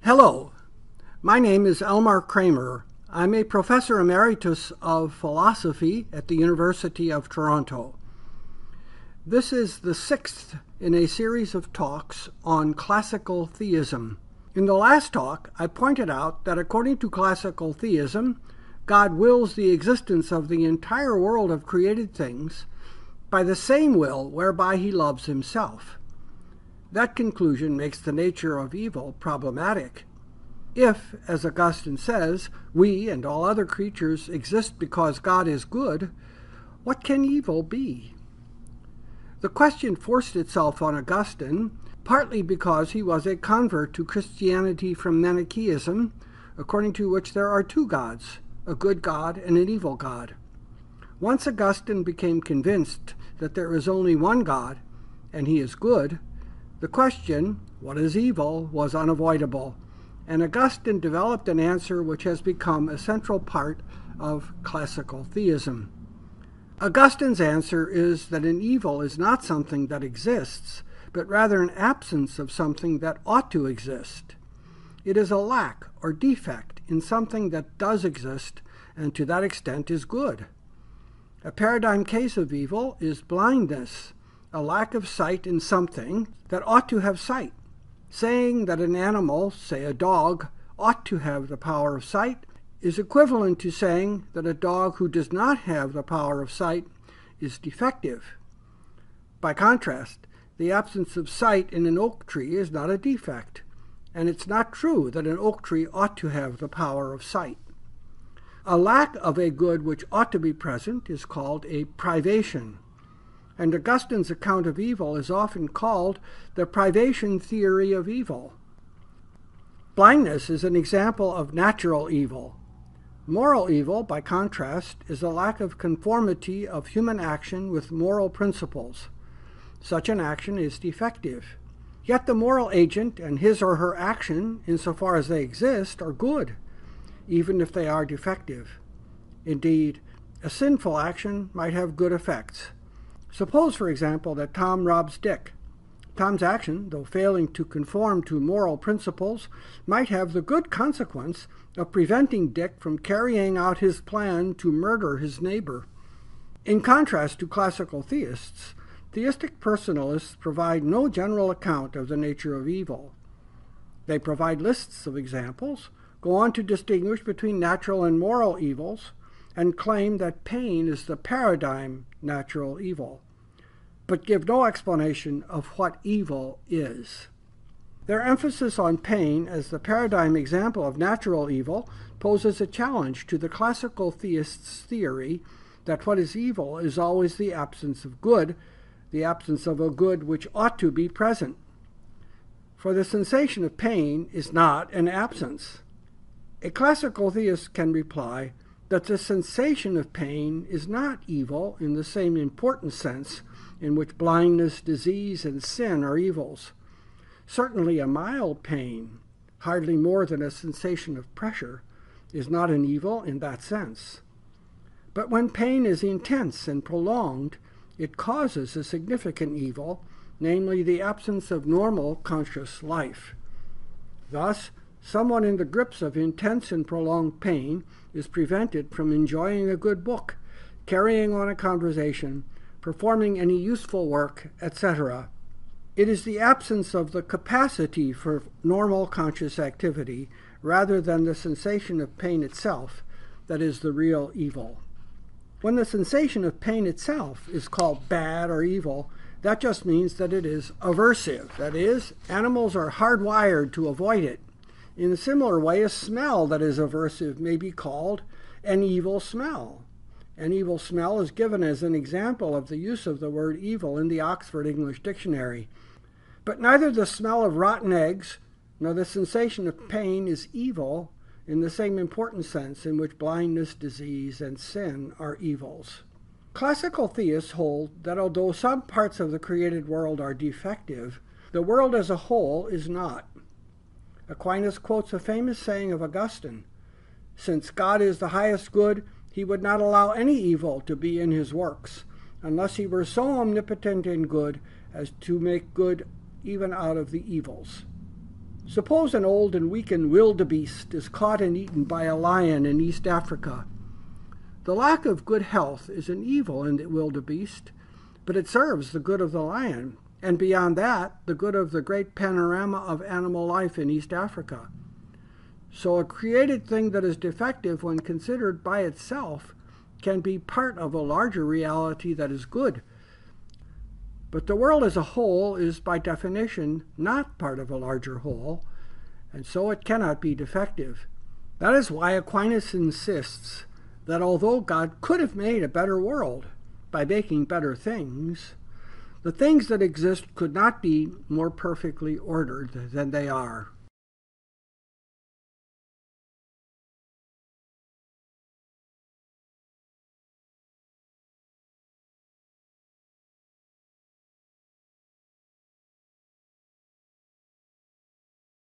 Hello, my name is Elmar Kramer. I'm a professor emeritus of philosophy at the University of Toronto. This is the sixth in a series of talks on classical theism. In the last talk, I pointed out that according to classical theism, God wills the existence of the entire world of created things by the same will whereby he loves himself. That conclusion makes the nature of evil problematic. If, as Augustine says, we and all other creatures exist because God is good, what can evil be? The question forced itself on Augustine, partly because he was a convert to Christianity from Manichaeism, according to which there are two gods, a good God and an evil God. Once Augustine became convinced that there is only one God, and he is good, the question, what is evil, was unavoidable, and Augustine developed an answer which has become a central part of classical theism. Augustine's answer is that an evil is not something that exists, but rather an absence of something that ought to exist. It is a lack or defect in something that does exist, and to that extent is good. A paradigm case of evil is blindness, a lack of sight in something that ought to have sight. Saying that an animal, say a dog, ought to have the power of sight is equivalent to saying that a dog who does not have the power of sight is defective. By contrast, the absence of sight in an oak tree is not a defect, and it's not true that an oak tree ought to have the power of sight. A lack of a good which ought to be present is called a privation, and Augustine's account of evil is often called the privation theory of evil. Blindness is an example of natural evil. Moral evil, by contrast, is a lack of conformity of human action with moral principles. Such an action is defective. Yet the moral agent and his or her action, insofar as they exist, are good, even if they are defective. Indeed, a sinful action might have good effects. Suppose, for example, that Tom robs Dick. Tom's action, though failing to conform to moral principles, might have the good consequence of preventing Dick from carrying out his plan to murder his neighbor. In contrast to classical theists, theistic personalists provide no general account of the nature of evil. They provide lists of examples, go on to distinguish between natural and moral evils, and claim that pain is the paradigm natural evil, but give no explanation of what evil is. Their emphasis on pain as the paradigm example of natural evil poses a challenge to the classical theist's theory that what is evil is always the absence of good, the absence of a good which ought to be present. For the sensation of pain is not an absence. A classical theist can reply that the sensation of pain is not evil in the same important sense in which blindness, disease, and sin are evils. Certainly a mild pain, hardly more than a sensation of pressure, is not an evil in that sense. But when pain is intense and prolonged, it causes a significant evil, namely the absence of normal conscious life. Thus, someone in the grips of intense and prolonged pain is prevented from enjoying a good book, carrying on a conversation, performing any useful work, etc. It is the absence of the capacity for normal conscious activity, rather than the sensation of pain itself, that is the real evil. When the sensation of pain itself is called bad or evil, that just means that it is aversive. That is, animals are hardwired to avoid it. In a similar way, a smell that is aversive may be called an evil smell. An evil smell is given as an example of the use of the word evil in the Oxford English Dictionary. But neither the smell of rotten eggs nor the sensation of pain is evil in the same important sense in which blindness, disease, and sin are evils. Classical theists hold that although some parts of the created world are defective, the world as a whole is not. Aquinas quotes a famous saying of Augustine, "Since God is the highest good, he would not allow any evil to be in his works, unless he were so omnipotent and good as to make good even out of the evils." Suppose an old and weakened wildebeest is caught and eaten by a lion in East Africa. The lack of good health is an evil in the wildebeest, but it serves the good of the lion, and beyond that, the good of the great panorama of animal life in East Africa. So a created thing that is defective when considered by itself can be part of a larger reality that is good. But the world as a whole is by definition not part of a larger whole, and so it cannot be defective. That is why Aquinas insists that although God could have made a better world by making better things, the things that exist could not be more perfectly ordered than they are.